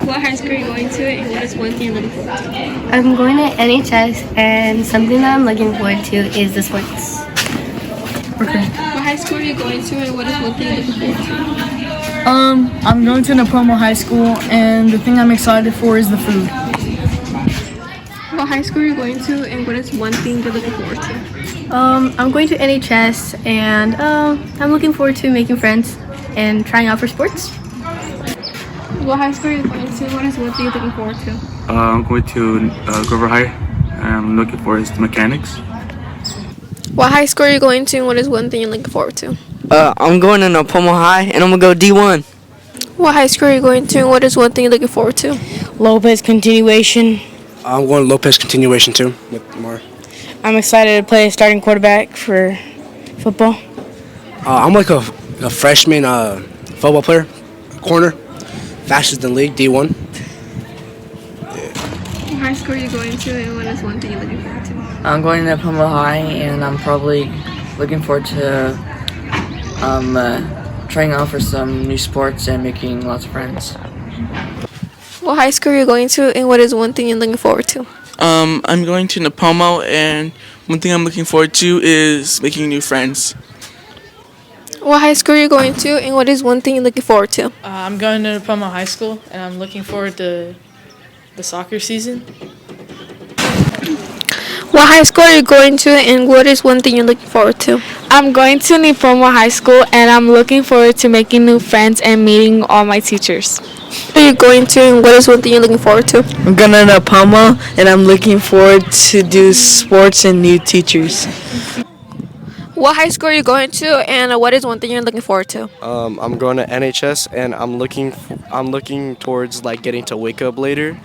What high school are you going to, and what is one thing you're looking forward to? I'm going to NHS, and something that I'm looking forward to is the sports. What high school are you going to, and what is one thing you're looking forward to? I'm going to Napomo High School, and the thing I'm excited for is the food. What high school are you going to, and what is one thing you're looking forward to? I'm going to NHS, and I'm looking forward to making friends and trying out for sports. What high school are you going to, what is one thing you're looking forward to? I'm going to Grover High. I'm looking for is mechanics. What high school are you going to, and what is one thing you're looking forward to? I'm going to Napomo High, and I'm going to go D1. What high school are you going to, and what is one thing you're looking forward to? Lopez Continuation. I'm going to Lopez Continuation too. With more. I'm excited to play starting quarterback for football. I'm like a freshman football player, corner, fastest in the league, D1. What high school are you going to, and what is one thing you're looking forward to? I'm going to Napomo High, and I'm probably looking forward to trying out for some new sports and making lots of friends. What high school are you going to, and what is one thing you're looking forward to? I'm going to Napomo, and one thing I'm looking forward to is making new friends. What high school are you going to, and what is one thing you're looking forward to? I'm going to Napomo High School, and I'm looking forward to the soccer season. What high school are you going to, and what is one thing you're looking forward to? I'm going to Napomo High School, and I'm looking forward to making new friends and meeting all my teachers. Where are you going to, and what is one thing you're looking forward to? I'm going to Napomo, and I'm looking forward to do sports and new teachers. What high school are you going to, and what is one thing you're looking forward to? I'm going to NHS, and I'm looking towards like getting to wake up later.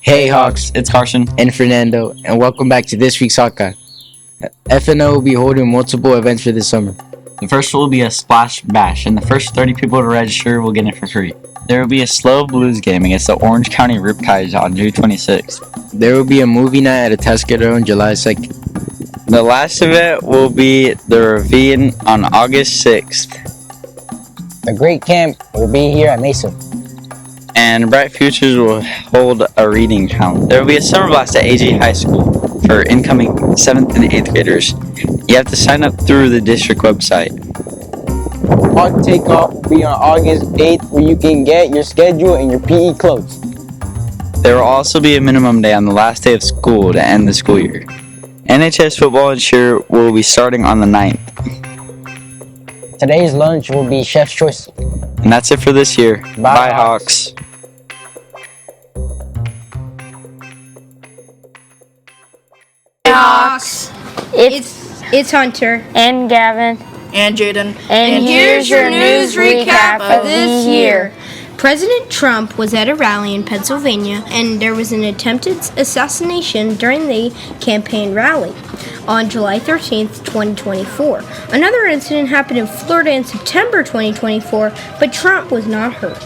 Hey Hawks, it's Carson and Fernando, and welcome back to this week's Hawkeye. FNO will be holding multiple events for this summer. The first will be a splash bash, and the first 30 people to register will get it for free. There will be a slow blues game against the Orange County Riptides on June 26th. There will be a movie night at a Tuscadero on July 2nd. The last event will be the Ravine on August 6th. The Great Camp will be here at Mesa. And Bright Futures will hold a reading challenge. There will be a summer blast at AG High School for incoming 7th and 8th graders. You have to sign up through the district website. Hawk Takeoff will be on August 8th, where you can get your schedule and your PE clothes. There will also be a minimum day on the last day of school to end the school year. NHS football and cheer will be starting on the 9th. Today's lunch will be Chef's Choice. And that's it for this year. Bye Hawks. Hawks. It's Hunter And Gavin. And Jaden. and here's your news recap of this year. President Trump was at a rally in Pennsylvania, and there was an attempted assassination during the campaign rally on July 13th, 2024. Another incident happened in Florida in September 2024, but Trump was not hurt.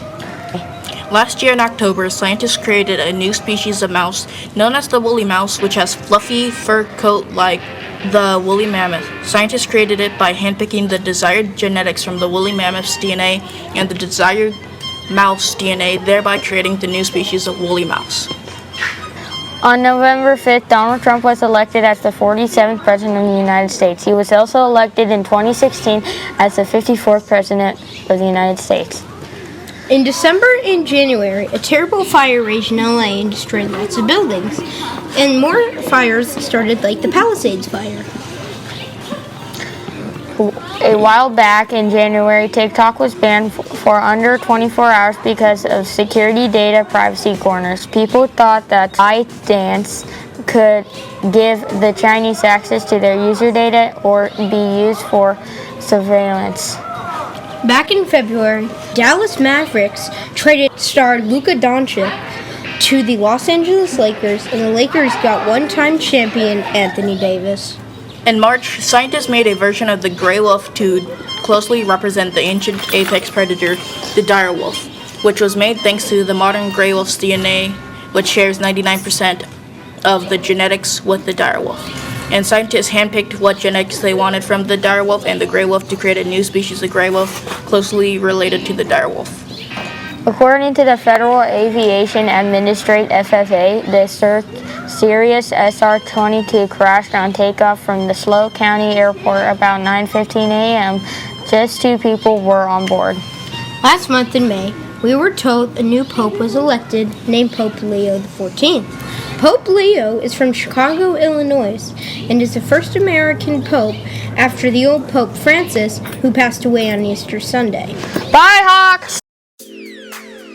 Last year in October, scientists created a new species of mouse known as the woolly mouse, which has fluffy fur coat like the woolly mammoth. Scientists created it by handpicking the desired genetics from the woolly mammoth's DNA and the desired mouse DNA, thereby creating the new species of woolly mouse. On November 5th, Donald Trump was elected as the 47th President of the United States. He was also elected in 2016 as the 54th President of the United States. In December and January, a terrible fire raged in LA and destroyed lots of buildings. And more fires started, like the Palisades fire. A while back in January, TikTok was banned for under 24 hours because of security data privacy corners. People thought that ByteDance could give the Chinese access to their user data or be used for surveillance. Back in February, Dallas Mavericks traded star Luka Doncic to the Los Angeles Lakers, and the Lakers got one-time champion Anthony Davis. In March, scientists made a version of the gray wolf to closely represent the ancient apex predator, the dire wolf, which was made thanks to the modern gray wolf's DNA, which shares 99% of the genetics with the dire wolf. And scientists handpicked what genetics they wanted from the dire wolf and the gray wolf to create a new species of gray wolf closely related to the dire wolf. According to the Federal Aviation Administration (FAA), the Sirius SR-22 crashed on takeoff from the SLO County Airport about 9:15 a.m. Just 2 people were on board. Last month in May, we were told a new pope was elected named Pope Leo XIV. Pope Leo is from Chicago, Illinois, and is the first American pope after the old Pope Francis, who passed away on Easter Sunday. Bye, Hawks!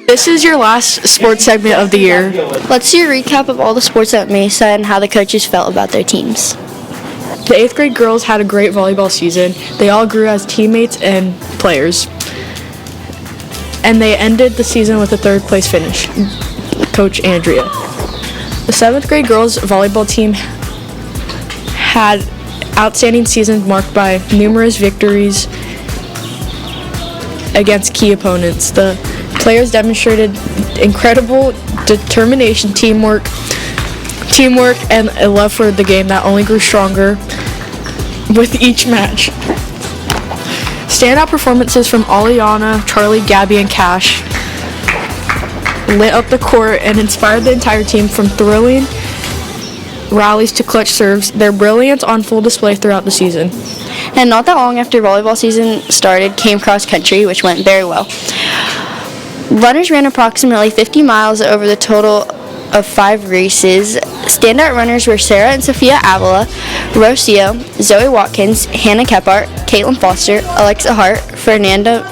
This is your last sports segment of the year. Let's see a recap of all the sports at Mesa and how the coaches felt about their teams. The 8th grade girls had a great volleyball season. They all grew as teammates and players. And they ended the season with a 3rd place finish. Coach Andrea. The 7th grade girls volleyball team had outstanding seasons marked by numerous victories against key opponents. The players demonstrated incredible determination, teamwork, and a love for the game that only grew stronger with each match. Standout performances from Aliana, Charlie, Gabby, and Cash lit up the court and inspired the entire team from thrilling rallies to clutch serves, their brilliance on full display throughout the season. And not that long after volleyball season started came cross country, which went very well. Runners ran approximately 50 miles over the total of 5 races. Standout runners were Sarah and Sophia Avila, Rocio, Zoe Watkins, Hannah Kephart, Caitlin Foster, Alexa Hart, Fernanda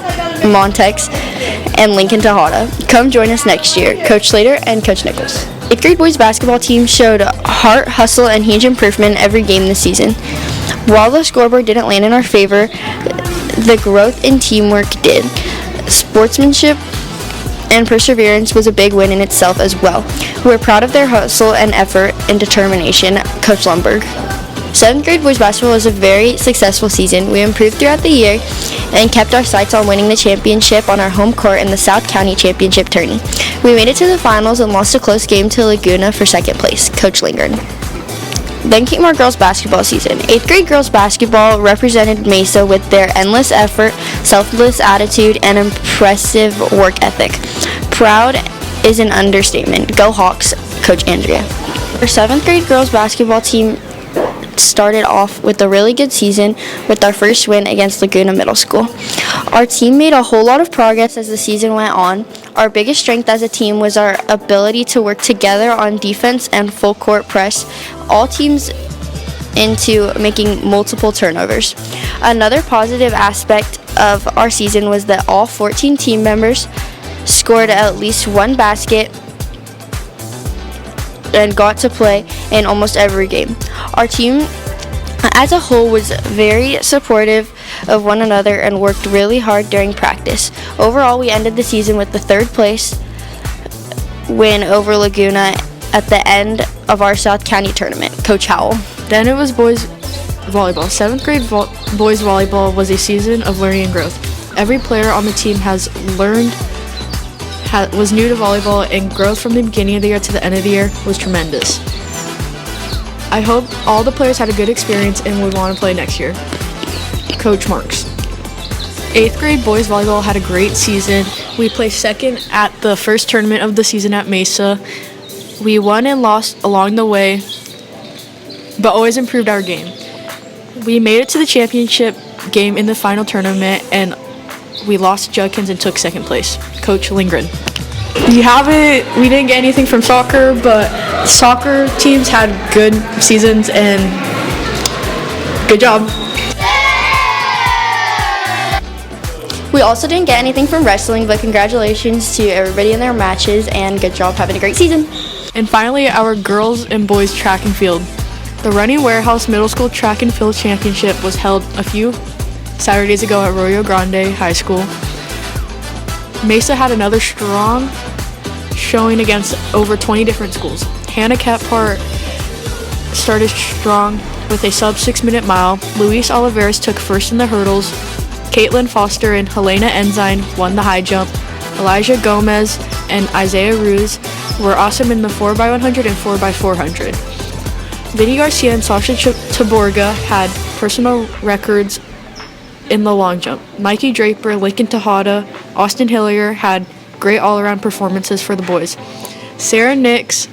Montex, and Lincoln Tejada. Come join us next year, Coach Slater and Coach Nichols. 8th grade boys basketball team showed heart, hustle, and huge improvement every game this season. While the scoreboard didn't land in our favor, the growth in teamwork did. Sportsmanship and perseverance was a big win in itself as well. We're proud of their hustle and effort and determination, Coach Lundberg. 7th grade boys basketball was a very successful season. We improved throughout the year and kept our sights on winning the championship on our home court in the South County Championship tourney. We made it to the finals and lost a close game to Laguna for 2nd place, Coach Lingard. Then came our girls basketball season. 8th grade girls basketball represented Mesa with their endless effort, selfless attitude, and impressive work ethic. Proud is an understatement. Go Hawks, Coach Andrea. Our 7th grade girls basketball team started off with a really good season with our first win against Laguna Middle School. Our team made a whole lot of progress as the season went on. Our biggest strength as a team was our ability to work together on defense and full court press all teams into making multiple turnovers. Another positive aspect of our season was that all 14 team members scored at least 1 basket and got to play in almost every game. Our team as a whole was very supportive of one another and worked really hard during practice. Overall, we ended the season with the 3rd place win over Laguna at the end of our South County tournament. Coach Howell. Then it was boys volleyball. 7th grade boys volleyball was a season of learning and growth. Every player on the team was new to volleyball, and growth from the beginning of the year to the end of the year was tremendous. I hope all the players had a good experience and would want to play next year. Coach Marks. 8th grade boys volleyball had a great season. We placed 2nd at the first tournament of the season at Mesa. We won and lost along the way, but always improved our game. We made it to the championship game in the final tournament, and we lost to Judkins and took 2nd place. Coach Lindgren. We didn't get anything from soccer, but soccer teams had good seasons, and good job. We also didn't get anything from wrestling, but congratulations to everybody in their matches and good job having a great season. And finally, our girls and boys track and field. The Running Warehouse Middle School Track and Field Championship was held a few Saturdays ago at Arroyo Grande High School. Mesa had another strong showing against over 20 different schools. Hannah Kephart started strong with a sub 6-minute mile. Luis Oliveras took first in the hurdles. Caitlin Foster and Helena Ensign won the high jump. Elijah Gomez and Isaiah Ruse were awesome in the 4x100 and 4x400. Vinny Garcia and Sasha Taborga had personal records in the long jump. Mikey Draper, Lincoln Tejada, Austin Hillier had great all-around performances for the boys. Sarah Nix,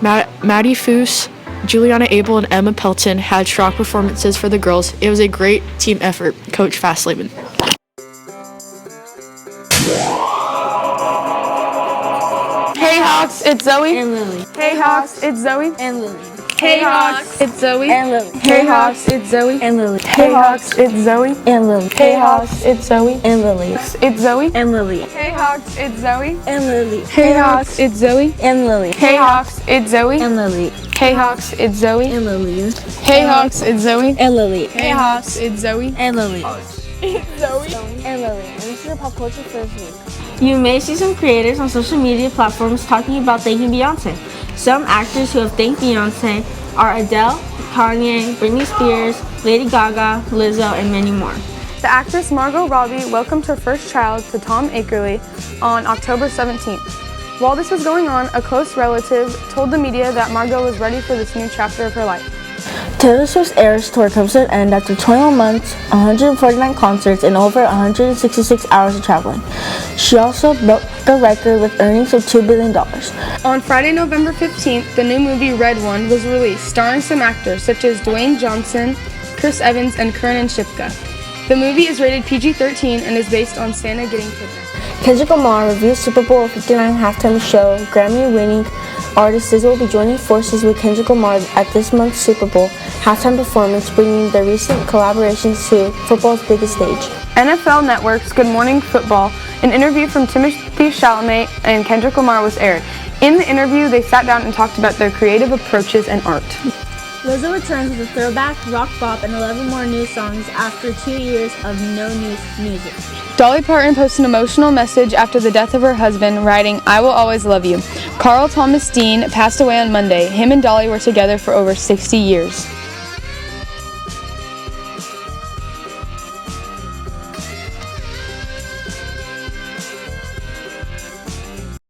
Maddie Foose, Juliana Abel, and Emma Pelton had strong performances for the girls. It was a great team effort. Coach Fastleben. Hey Hawks, it's Zoe and Lily. Hey Hawks, it's Zoe and Lily. Hey Hawks, it's Zoe and Lily. Hey Hawks, it's Zoe and Lily. Hey Hawks, it's Zoe and Lily. Hey Hawks, it's Zoe and Lily. It's Zoe and Lily. Hey Hawks, it's Zoe and Lily. Hey Hawks, it's Zoe and Lily. Hey Hawks, it's Zoe and Lily. Hey Hawks, it's Zoe and Lily. Hey Hawks, it's Zoe and Lily. Hey Hawks, it's Zoe and Lily. It's Zoe and Lily. And this is your pop culture for this week. You may see some creators on social media platforms talking about thanking Beyonce. Some actors who have thanked Beyonce are Adele, Kanye, Britney Spears, Lady Gaga, Lizzo, and many more. The actress Margot Robbie welcomed her first child to Tom Akerley on October 17th. While this was going on, a close relative told the media that Margot was ready for this new chapter of her life. Taylor Swift's Eras Tour comes to an end after 21 months, 149 concerts, and over 166 hours of traveling. She also broke the record with earnings of $2 billion. On Friday, November 15th, the new movie Red One was released, starring some actors such as Dwayne Johnson, Chris Evans, and Kernan Shipka. The movie is rated PG-13 and is based on Santa getting kidnapped. Kendrick Lamar reviews Super Bowl 59 halftime show. Grammy-winning artist SZA will be joining forces with Kendrick Lamar at this month's Super Bowl halftime performance, bringing their recent collaborations to football's biggest stage. NFL Network's Good Morning Football, an interview from Timothée Chalamet and Kendrick Lamar was aired. In the interview, they sat down and talked about their creative approaches and art. Lizzo returns with a throwback, rock bop, and 11 more new songs after 2 years of no new music. Dolly Parton posted an emotional message after the death of her husband, writing, "I will always love you." Carl Thomas Dean passed away on Monday. Him and Dolly were together for over 60 years.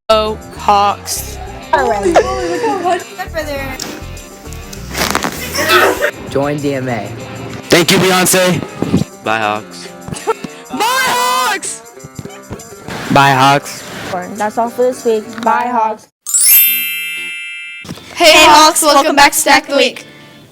Oh, Hawks. Join DMA. Thank you, Beyonce. Bye, Hawks. Bye, Hawks! Bye, Hawks. That's all for this week. Bye, Hawks. Hey Hawks, welcome back to Snack of the Week.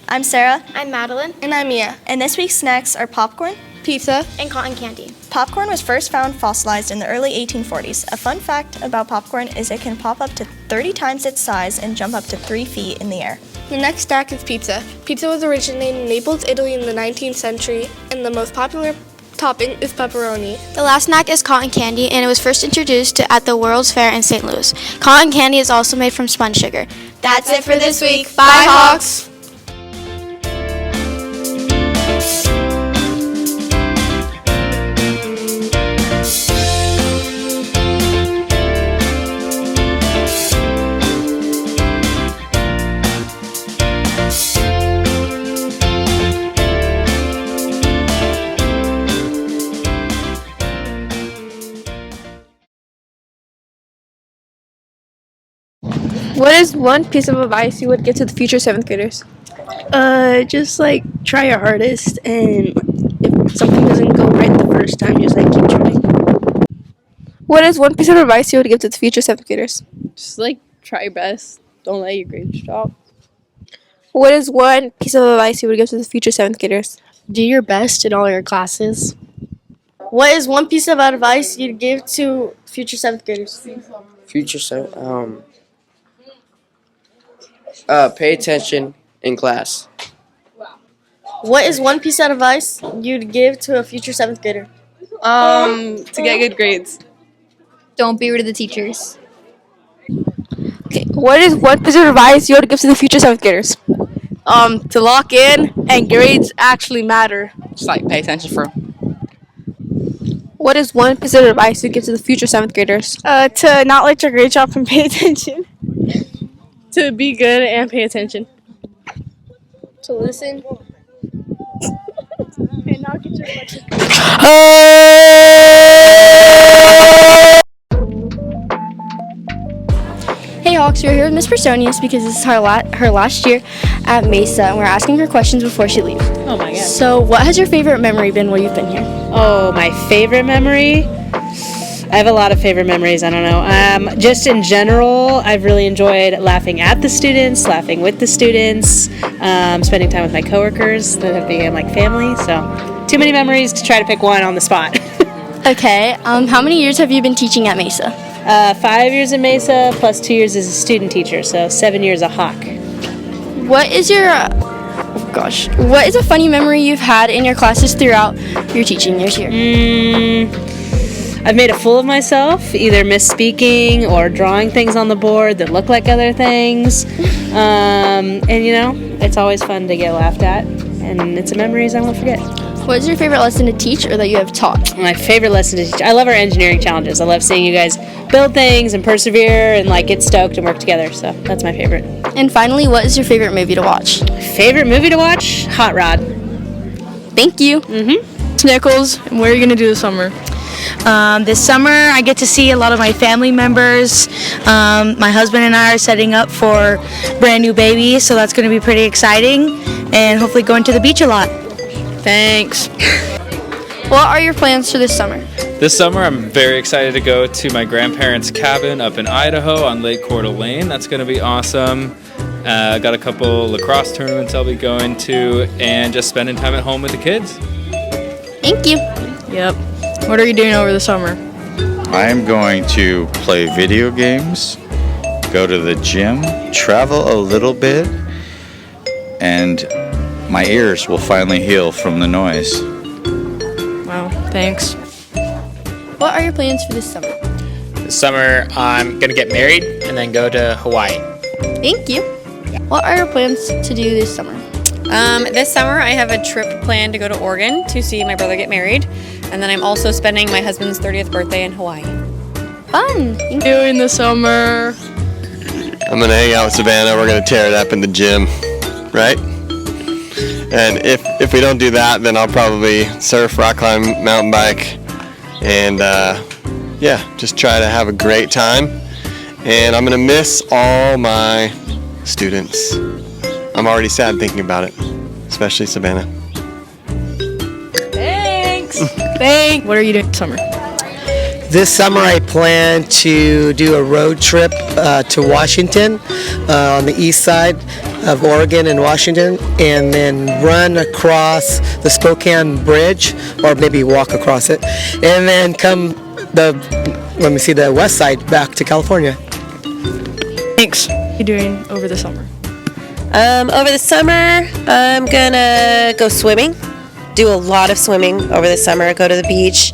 I'm Sarah. I'm Madeline. And I'm Mia. And this week's snacks are popcorn, Pizza. and cotton candy. Popcorn was first found fossilized in the early 1840s. A fun fact about popcorn is it can pop up to 30 times its size and jump up to 3 feet in the air. The next snack is pizza. Pizza was originated in Naples, Italy in the 19th century, and the most popular topping is pepperoni. The last snack is cotton candy, and it was first introduced at the World's Fair in St. Louis. Cotton candy is also made from spun sugar. That's it for this week. Bye, Hawks! What is one piece of advice you would give to the future 7th graders? Just like try your hardest, and if something doesn't go right the first time, just like keep trying. What is one piece of advice you would give to the future 7th graders? Just like try your best. Don't let your grades drop. What is one piece of advice you would give to the future 7th graders? Do your best in all your classes. What is one piece of advice you'd give to future 7th graders? Pay attention in class. What is one piece of advice you'd give to a future 7th grader? To get good grades. Don't be rude to the teachers. Okay, what is one piece of advice you would give to the future 7th graders? To lock in and grades actually matter. Just like pay attention for. What is one piece of advice you give to the future 7th graders? To not let your grades drop and pay attention. To be good and pay attention. To listen. And not get your Hey Hawks, we're here with Miss Personius because this is her last year at Mesa, and we're asking her questions before she leaves. Oh my god. So, what has your favorite memory been while you've been here? Oh, my favorite memory? I have a lot of favorite memories, I don't know. Just in general, I've really enjoyed laughing at the students, laughing with the students, spending time with my coworkers that have become like family. So, too many memories to try to pick one on the spot. Okay, how many years have you been teaching at Mesa? 5 years at Mesa plus 2 years as a student teacher, so 7 years a Hawk. What is your, what is a funny memory you've had in your classes throughout your teaching years here? I've made a fool of myself, either misspeaking or drawing things on the board that look like other things. And you know, it's always fun to get laughed at, and it's a memories I won't forget. What is your favorite lesson to teach or that you have taught? My favorite lesson to teach. I love our engineering challenges. I love seeing you guys build things and persevere and like get stoked and work together. So that's my favorite. And finally, what is your favorite movie to watch? Favorite movie to watch? Hot Rod. Thank you. It's Nichols. And what are you going to do this summer? This summer, I get to see a lot of my family members. My husband and I are setting up for brand new baby, so that's going to be pretty exciting. And hopefully going to the beach a lot. Thanks. What are your plans for this summer? This summer, I'm very excited to go to my grandparents' cabin up in Idaho on Lake Coeur d'Alene. That's going to be awesome. Got a couple lacrosse tournaments I'll be going to, and just spending time at home with the kids. Thank you. Yep. What are you doing over the summer? I'm going to play video games, go to the gym, travel a little bit, and my ears will finally heal from the noise. Wow, thanks. What are your plans for this summer? This summer, I'm going to get married and then go to Hawaii. Thank you. What are your plans to do this summer? This summer, I have a trip planned to go to Oregon to see my brother get married. And then I'm also spending my husband's 30th birthday in Hawaii. Fun. What are you doing this summer? I'm going to hang out with Savannah. We're going to tear it up in the gym, right? And if we don't do that, then I'll probably surf, rock climb, mountain bike, and yeah, just try to have a great time. And I'm gonna miss all my students. I'm already sad thinking about it, especially Savannah. Thanks. Thanks. What are you doing this summer? This summer I plan to do a road trip to Washington on the east side of Oregon and Washington, and then run across the Spokane Bridge, or maybe walk across it, and then come the west side back to California. Thanks. What are you doing over the summer? Over the summer, I'm gonna go swimming. Do a lot of swimming over the summer. Go to the beach.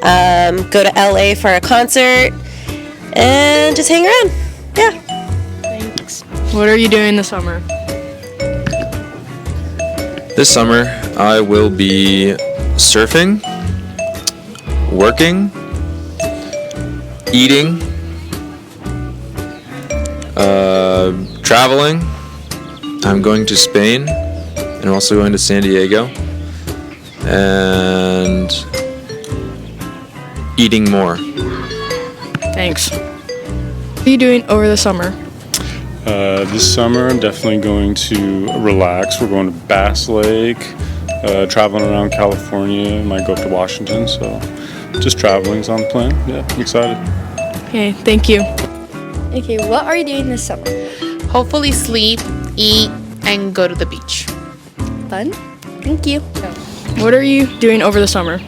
Go to LA for a concert, and just hang around. Yeah. Thanks. What are you doing this summer? This summer, I will be surfing, working, eating, traveling. I'm going to Spain, and I'm also going to San Diego, and eating more. Thanks. What are you doing over the summer? This summer, I'm definitely going to relax. We're going to Bass Lake, traveling around California. Might go up to Washington, so just traveling's on the plan. Yeah, I'm excited. Okay, thank you. Okay, what are you doing this summer? Hopefully sleep, eat, and go to the beach. Fun. Thank you. What are you doing over the summer?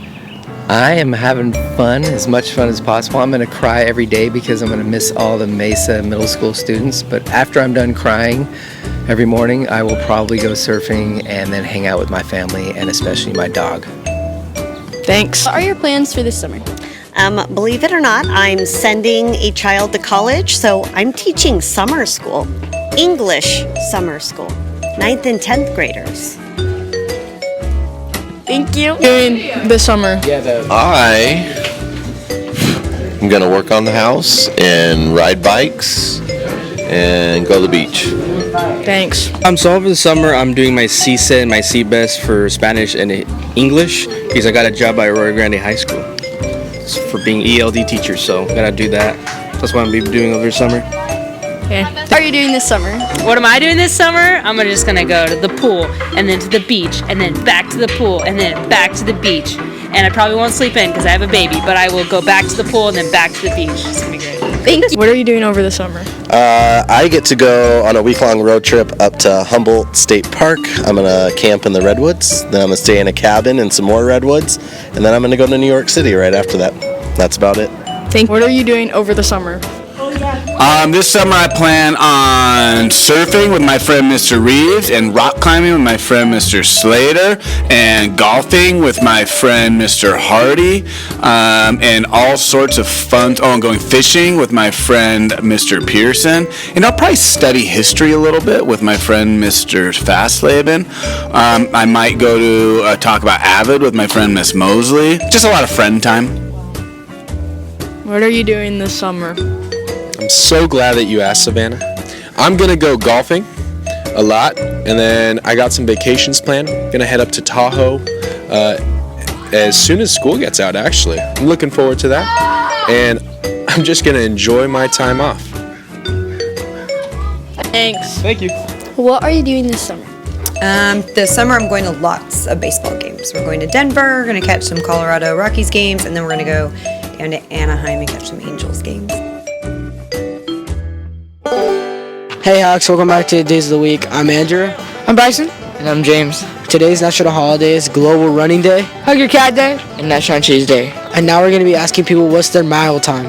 I am having fun, as much fun as possible. I'm going to cry every day because I'm going to miss all the Mesa middle school students. But after I'm done crying every morning, I will probably go surfing and then hang out with my family and especially my dog. Thanks. What are your plans for this summer? Believe it or not, I'm sending a child to college, so I'm teaching summer school, English summer school, 9th and 10th graders. Thank you. During the summer. I'm going to work on the house and ride bikes and go to the beach. Thanks. So over the summer, I'm doing my CSET and my CBEST for Spanish and English because I got a job at Arroyo Grande High School for being ELD teacher, so I gotta do that. That's what I'm gonna be doing over the summer. Okay. What are you doing this summer? What am I doing this summer? I'm just gonna go to the pool and then to the beach and then back to the pool and then back to the beach. And I probably won't sleep in because I have a baby, but I will go back to the pool and then back to the beach. It's gonna be great. Thank you. What are you doing over the summer? I get to go on a week-long road trip up to Humboldt State Park. I'm going to camp in the Redwoods. Then I'm going to stay in a cabin in some more redwoods. And then I'm going to go to New York City right after that. That's about it. What are you doing over the summer? This summer I plan on surfing with my friend Mr. Reeves and rock climbing with my friend Mr. Slater and golfing with my friend Mr. Hardy and all sorts of fun. I'm going fishing with my friend Mr. Pearson, and I'll probably study history a little bit with my friend Mr. Fastleben. I might go to talk about Avid with my friend Miss Mosley. Just a lot of friend time. What are you doing this summer? I'm so glad that you asked, Savannah. I'm gonna go golfing a lot, and then I got some vacations planned. Gonna head up to Tahoe as soon as school gets out, actually. I'm looking forward to that, and I'm just gonna enjoy my time off. Thanks. Thank you. What are you doing this summer? This summer I'm going to lots of baseball games. We're going to Denver, we're going to catch some Colorado Rockies games, and then we're going to go down to Anaheim and catch some Angels games. Hey Hawks, welcome back to Days of the Week. I'm Andrew. I'm Bryson. And I'm James. Today's national holidays, Global Running Day, Hug Your Cat Day, and National Cheese Day. And now we're going to be asking people what's their mile time.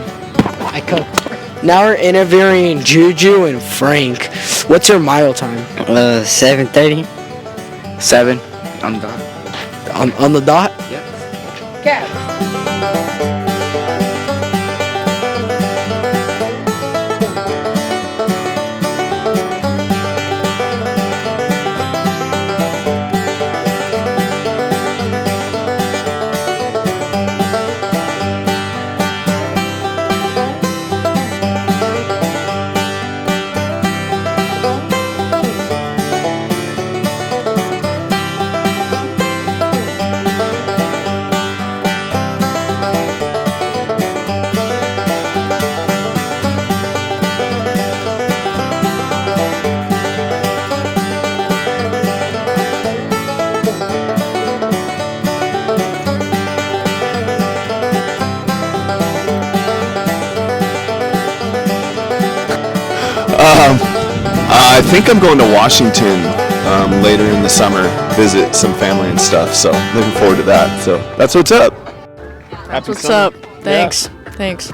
Now we're interviewing Juju and Frank. What's your mile time? 7:30. 7 on the dot. On the dot? Yep. Cat. I think I'm going to Washington later in the summer, visit some family and stuff, so looking forward to that. So that's what's up. What's up? Thanks. Yeah. Thanks.